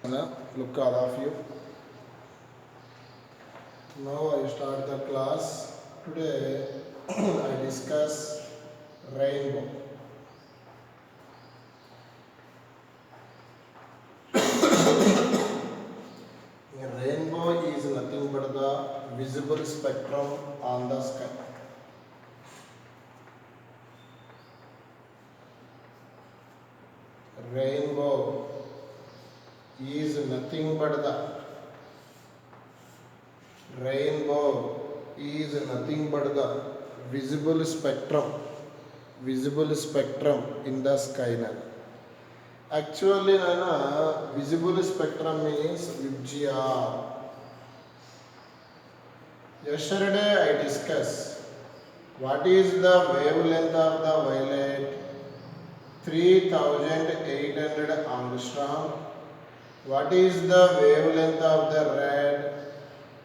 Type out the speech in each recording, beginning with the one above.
Look, all of you. Now I start the class. Today I discuss rainbow. A rainbow is nothing but the visible spectrum on the sky. Rainbow is nothing but the visible spectrum in the sky. Actually, visible spectrum means Vijaya. Yesterday I discussed what is the wavelength of the violet. 3800 angstrom. What is the wavelength of the red?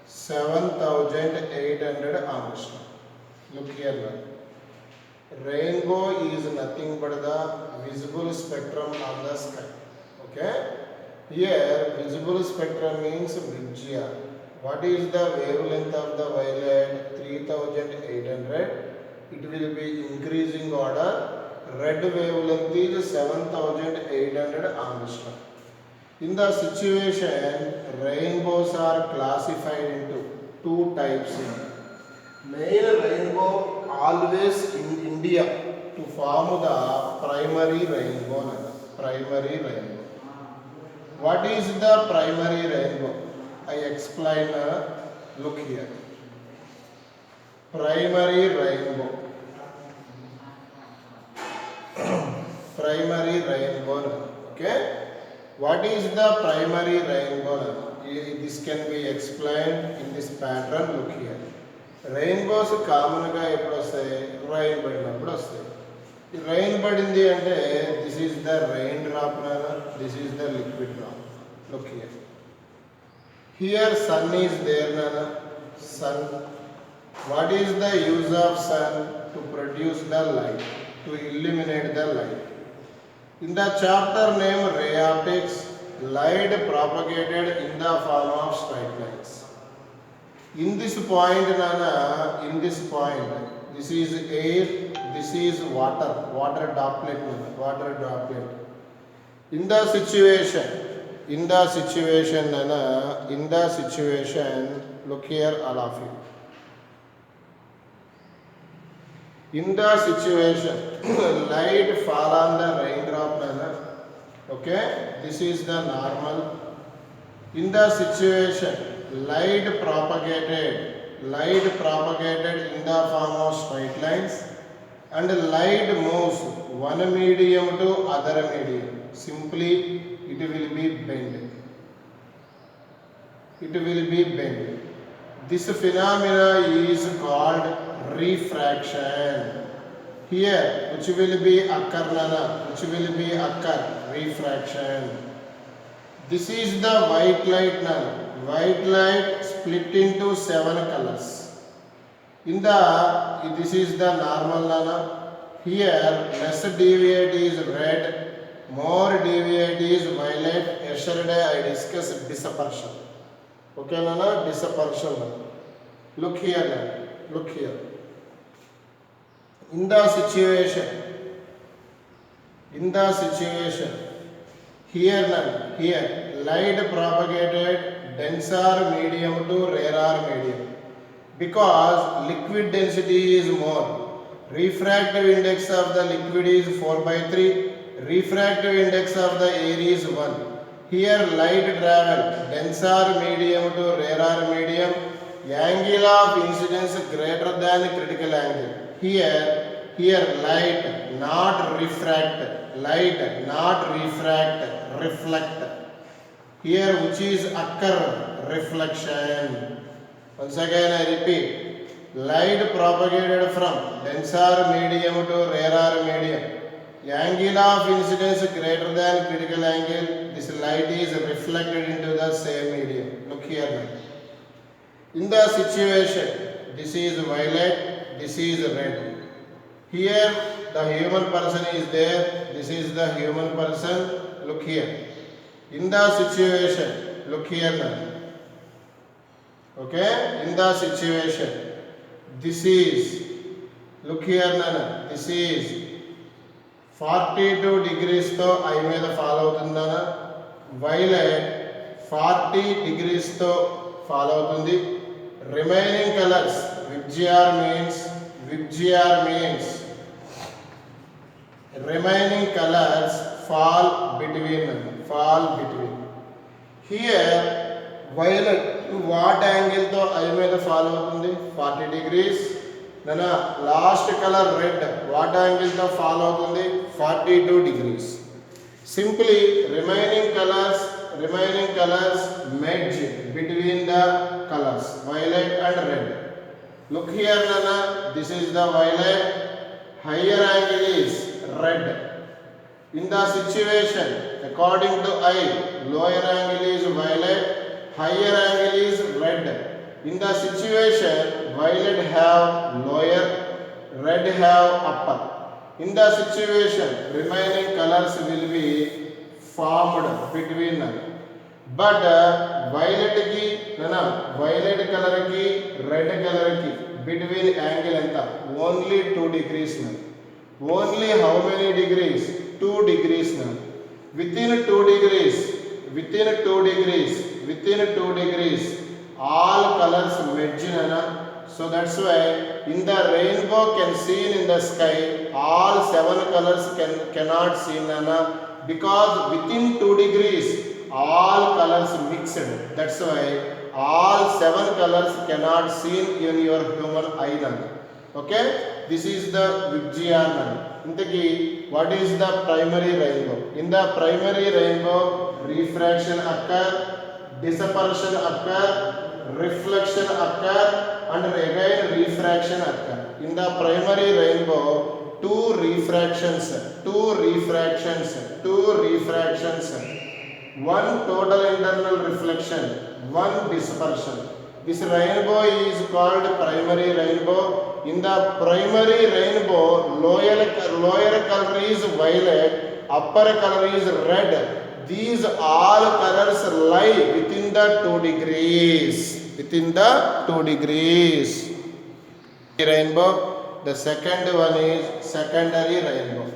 7800 angstrom. Look here now. Rainbow is nothing but the visible spectrum of the sky. Okay? Here visible spectrum means Vijaya. What is the wavelength of the violet? 3800. It will be increasing order. Red wavelength is 7800 angstrom. In the situation, rainbows are classified into two types. Main rainbow always in India to form the primary rainbow. What is the primary rainbow? I explain. Look here. Primary rainbow. Okay. What is the primary rainbow? This can be explained in this pattern. Look here. Rainbows common ga eppudu vastayi? Rain padinappudu vastayi. Rain padindi ante this is the raindrop, this is the liquid drop. Look here. Here sun is there, sun. What is the use of sun? To produce the light, to illuminate the light. In the chapter name ray optics, light propagated in the form of straight lines. In this point, this is air, this is water droplet. In the situation, look here, all of you. In the situation, light fall on the raindrop. Okay, this is the normal. In the situation, light propagated in the form of straight lines, and light moves one medium to other medium. Simply, it will be bent. This phenomena is called refraction. Here, which will be occur? Refraction. This is the white light. White light split into 7 colors. This is the normal. Here, less deviate is red, more deviate is violet. Yesterday I discussed dispersion. Okay, dispersion. Look here. In the situation, here light propagated denser medium to rarer medium, because liquid density is more. Refractive index of the liquid is 4/3. Refractive index of the air is 1. Here light travel denser medium to rarer medium. Angle of incidence greater than critical angle. Here light not refract, reflect. Here which is occur? Reflection. Once again I repeat. Light propagated from denser medium to rarer medium. Angle of incidence greater than critical angle. This light is reflected into the same medium. Look here now. In the situation, this is violet, this is red. Here the human person is there. This is the human person. Look here. In the situation, look here now. Okay, in the situation, this is, look here now, this is 42 degrees తో I మీద follow అవుతుందనా, violet 40 degrees తో follow అవుతుంది. Remaining colours VIBGYOR means remaining colors fall between. Here violet what angle తో I మీద follow అవుతుంది, 40 degrees. నన్న last colour red what angle తో follow అవుతుంది, 42 degrees. Simply remaining colors merge between the colors violet and red. Look here nana, this is the violet, higher angle is red. In the situation, according to I, lower angle is violet, higher angle is red. In the situation, violet have lower, red have upper. In the situation, remaining colors will be formed between them. But violet color ki red color ki between angle anta only 2 degrees now. Only how many degrees? 2 degrees now. Within 2 degrees all colors merge nana. So that's why in the rainbow can seen in the sky all 7 colors cannot see nana, because within 2 degrees all colors mixed. That's why all 7 colors cannot seen in your human eye nana. Okay, this is the VIBGYOR nana. Intaki what is the primary rainbow? In the primary rainbow refraction occur, dispersion occur, reflection occur and again refraction occur. In the primary rainbow two refractions, one total internal reflection, one dispersion. This rainbow is called primary rainbow. In the primary rainbow, lower color is violet, upper color is red. These all colors lie within the 2 degrees. Rainbow. The second one is secondary rainbow.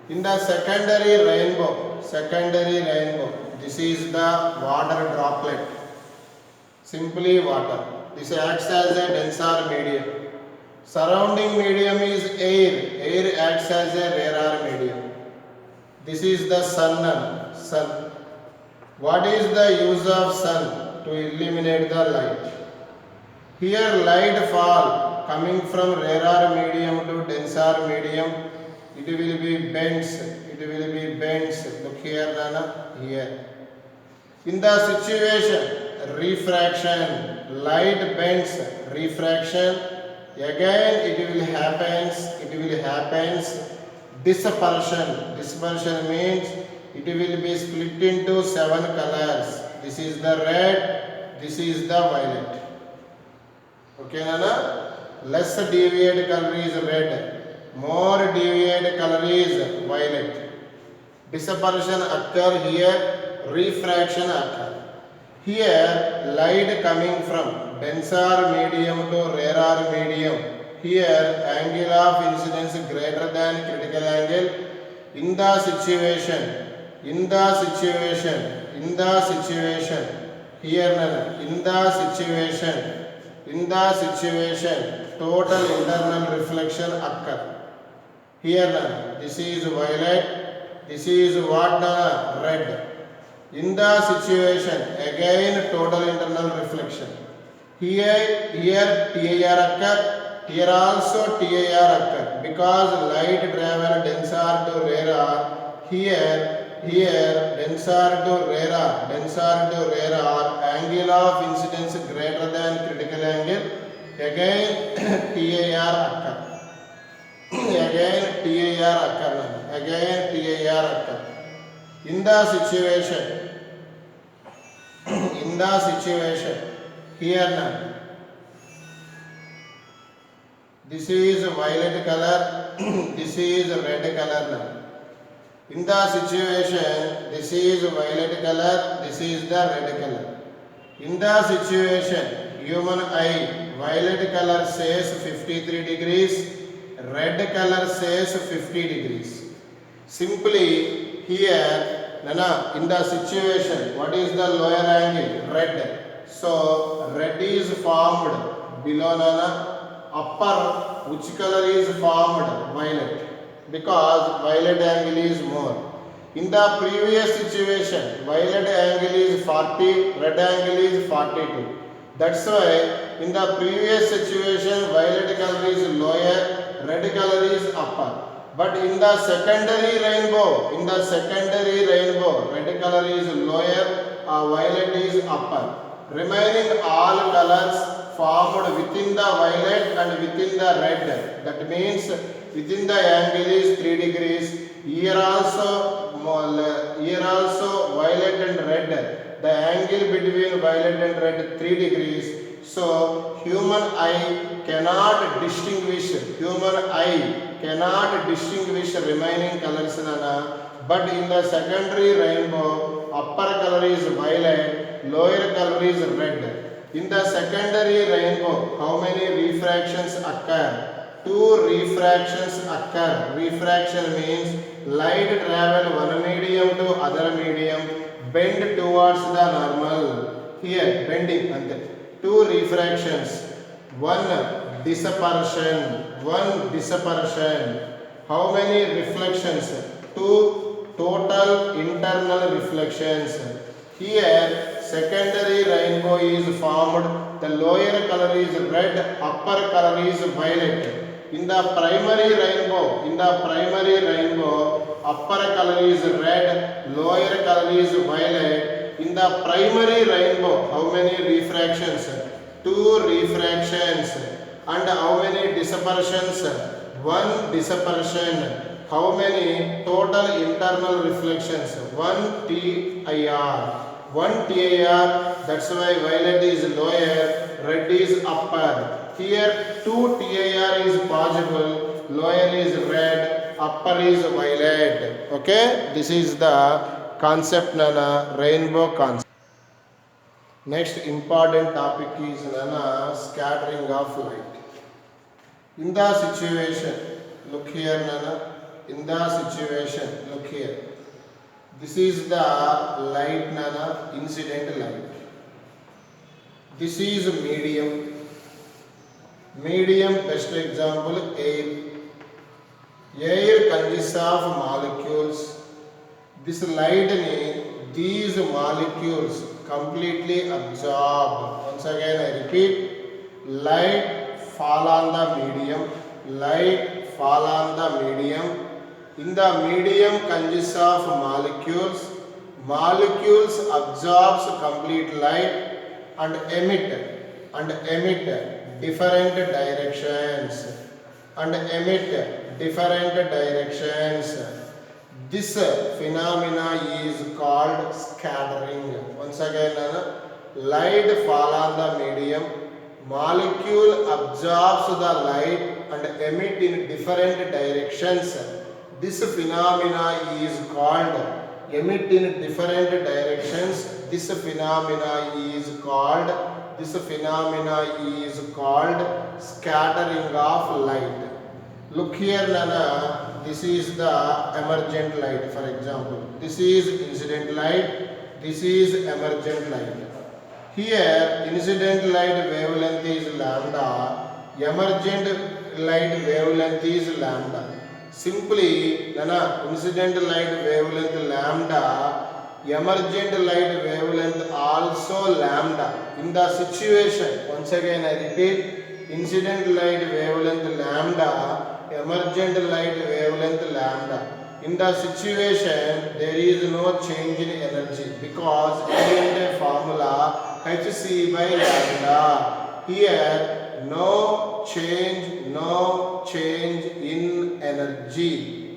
In the secondary rainbow, this is the water droplet. Simply water. This acts as a denser medium. Surrounding medium is air. Air acts as a rarer medium. This is the sun. What is the use of sun? To illuminate the light. Here light fall coming from rarer medium to denser medium. It will be bends. Look here nana, here. In the situation refraction, light bends, refraction, again it will happens. Dispersion means it will be split into 7 colors. This is the red, this is the violet. Okay nana, less deviated color is red, more deviated color is violet. Dispersion occur here, refraction occur. Here light coming from denser medium to rarer medium. Here angle of incidence greater than critical angle. In the situation, here in the situation total internal reflection occur. Here this is violet, this is what red. In the situation again total internal reflection. Here TIR occur, here also TIR occur, because light travel denser to rarer. Here denser to rarer, angle of incidence greater than critical angle, again TIR occur. Again TIR occur. In the situation here now, this is violet color, this is red color now. In the situation, this is violet color, this is the red color. In the situation, human eye, violet color says 53 degrees, red color says 50 degrees. Simply here, Nana, in the situation, what is the lower angle? Red. So, red is formed below Nana. Upper, which color is formed? Violet. Because violet angle is more. In the previous situation, violet angle is 40, red angle is 42. That's why in the previous situation, violet color is lower, red color is upper. But in the secondary rainbow, red color is lower, violet is upper. Remaining all colors formed within the violet and within the red. That means within the angle is 3 degrees. Here also violet and red. The angle between violet and red 3 degrees. So human eye cannot distinguish remaining colors, but in the secondary rainbow, upper color is violet, lower color is red. In the secondary rainbow, how many refractions occur? 2 refractions occur. Refraction means light travel one medium to other medium, bend towards the normal. Here, bending and 2 refractions. One dispersion. How many reflections? 2 total internal reflections. Here, secondary rainbow is formed. The lower color is red, upper color is violet. In the primary rainbow, upper color is red, lower color is violet. In the primary rainbow, how many refractions? 2 refractions. And how many dispersions? 1 dispersion. How many total internal reflections? 1 TIR. 1 TIR, that's why violet is lower, red is upper. Here 2 TIR is possible, lower is red, upper is violet. Okay, this is the concept, Nana, rainbow concept. Next important topic is, Nana, scattering of light. In the situation, look here, Nana. In the situation, look here. This is the light, Nana, incident light. This is medium. Medium, best example, air. Air consists of molecules. This light, these molecules completely absorb. Once again I repeat, light fall on the medium. In the medium consists of molecules. Molecules absorbs complete light and emit different directions. This phenomena is called scattering. Once again, light fall on the medium. Molecule absorbs the light and emit in different directions. This phenomena is called emit in different directions. This phenomena is called scattering of light. Look here, Nana. This is the emergent light, for example. This is incident light. This is emergent light. Here, incident light wavelength is lambda. Emergent light wavelength is lambda. Simply, Nana, incident light wavelength lambda, emergent light wavelength also lambda. In the situation, once again I repeat, incident light wavelength lambda, emergent light wavelength lambda. In the situation, there is no change in energy because in the formula hc by lambda. Here, no change in energy.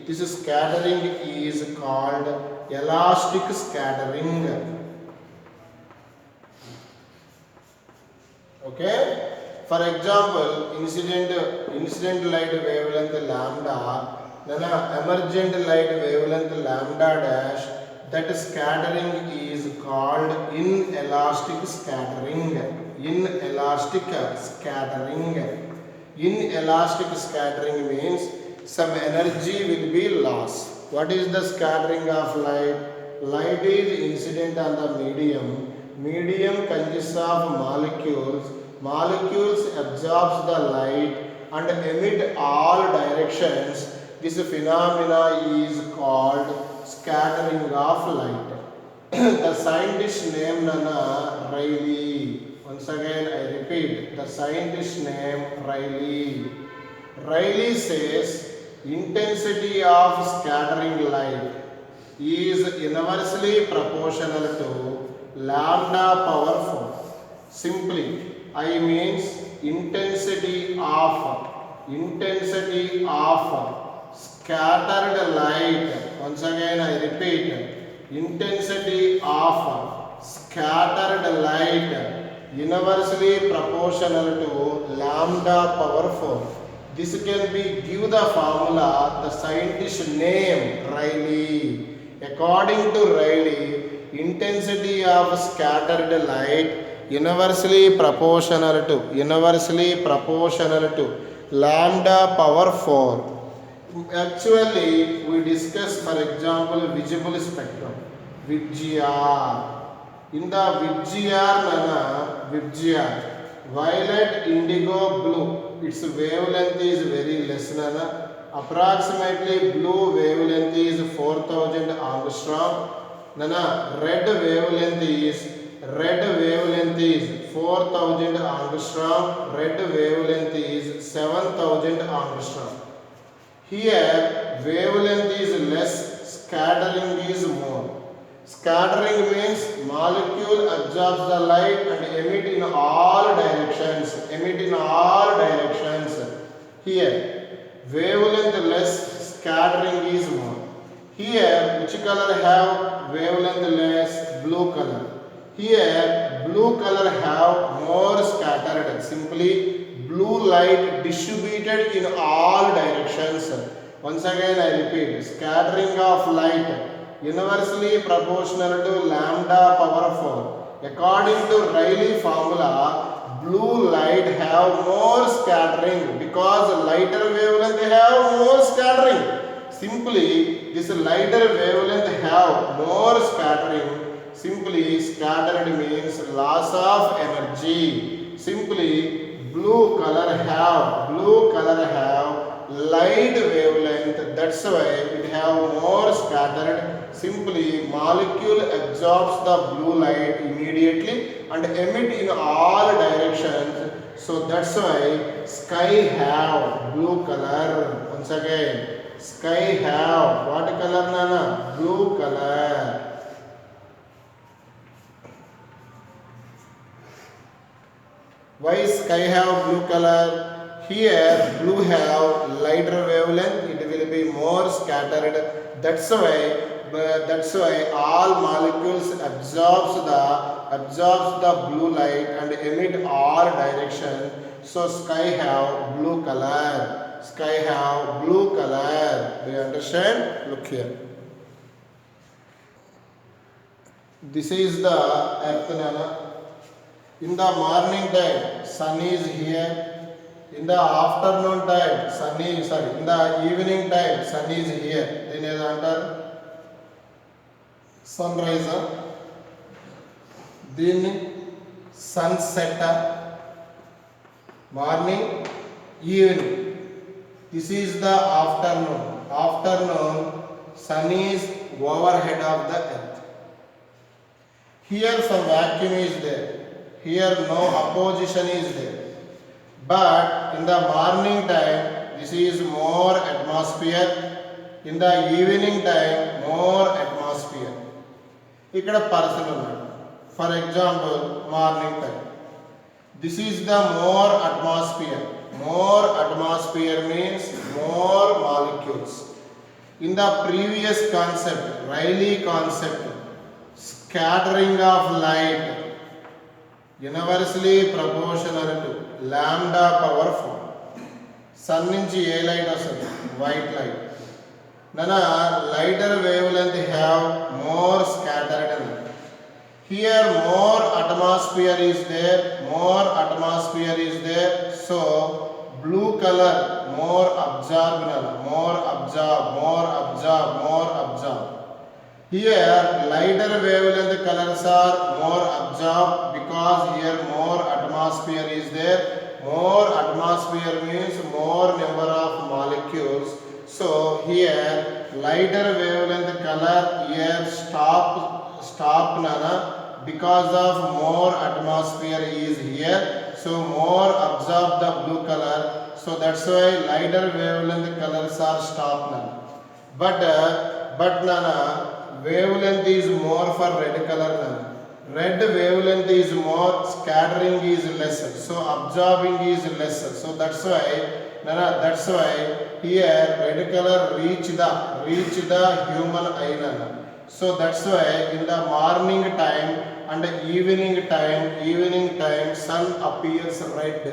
This scattering is called elastic scattering. Okay. For example, incident light wavelength lambda, then emergent light wavelength lambda dash, that scattering is called inelastic scattering. Inelastic scattering. Inelastic scattering means some energy will be lost. What is the scattering of light? Light is incident on the medium. Medium consists of molecules. Molecules absorbs the light and emit all directions. This phenomena is called scattering of light. The scientist name Nana Rayleigh. Once again I repeat, the scientist name Rayleigh. Rayleigh says intensity of scattering light is inversely proportional to lambda power 4. Simply, I means intensity of scattered light. Once again I repeat, intensity of scattered light inversely proportional to lambda power 4. This can be give the formula, the scientist name Rayleigh. According to Rayleigh, intensity of scattered light inversely proportional to lambda power 4. Actually, we discuss, for example, visible spectrum, VGR. In the VGR, violet, indigo, blue, its wavelength is very less. Approximately blue wavelength is 4000 angstrom. Red wavelength is 4000 angstrom. Red wavelength is 7000 angstrom. Here wavelength is less, scattering is more. Scattering means molecule absorbs the light and emit in all directions. Here wavelength less, scattering is more. Here which color have wavelength less? Blue color. Here blue color have more scattered. Simply blue light distributed in all directions. Once again I repeat, scattering of light inversely proportional to lambda power 4. According to Rayleigh formula, blue light have more scattering because lighter wavelength have more scattering. Simply, this lighter wavelength have more scattering. Simply, scattered means loss of energy. Simply, blue color have light wavelength. That's why it have more scattered. Simply, molecule absorbs the blue light immediately and emit in all directions. So that's why sky have blue color. Once again, sky have what color, Nana? Blue color. Why sky have blue color? Here blue have lighter wavelength, it will be more scattered. That's why all molecules absorbs the blue light and emit all direction. So sky have blue color. Do you understand? Look here. This is the earth, Nana. In the morning time, sun is here. In the afternoon time, in the evening time, sun is here. Then is under sunrise. Then sunset. Morning, evening. This is the afternoon. Sun is overhead of the earth. Here some vacuum is there. Here no opposition is there. But in the morning time, this is more atmosphere. In the evening time, more atmosphere. Ikkada person unnadu. For example, morning time. This is the more atmosphere. More atmosphere means more molecules. In the previous concept, Rayleigh concept, scattering of light inversely proportional to lambda power 4. Sun నుంచి ఏ light వస్తుంది? White light. Nana lighter wavelength have more scattered. Here more atmosphere is there, so blue color more absorbed, more absorbed. Here lighter wavelength colors are more absorbed because here more atmosphere is there. More atmosphere means more number of molecules. So here lighter wavelength color here stop nana because of more atmosphere is here. So more absorb the blue color. So that's why lighter wavelength colors are stop nana. But nana wavelength is more for red color nana. Red wavelength is more, scattering is lesser, so absorbing is lesser. So that's why here red color reach the human eye nana. So that's why in the morning time and evening time sun appears red.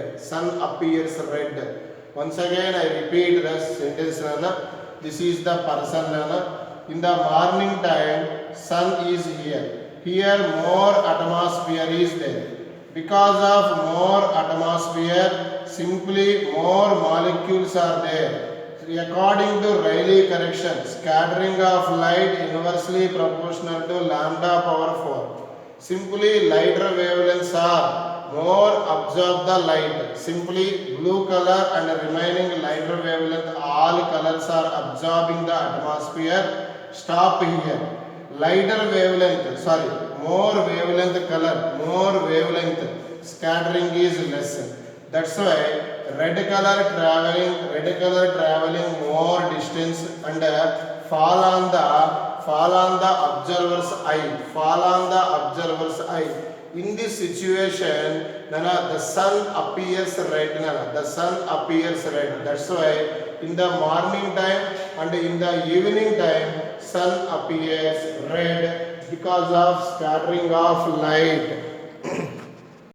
Once again I repeat the sentence nana. This is the person nana. In the morning time sun is here. Here more atmosphere is there. Because of more atmosphere, simply more molecules are there. According to Rayleigh correction, scattering of light inversely proportional to lambda power 4. Simply lighter wavelengths are more absorb the light. Simply blue color and remaining lighter wavelength, all colors are absorbing the atmosphere. Stop here. Lighter wavelength, more wavelength color, more wavelength, scattering is less. That's why red color traveling more distance and fall on the observer's eye. In this situation, the sun appears red. That's why in the morning time and in the evening time, sun appears red because of scattering of light.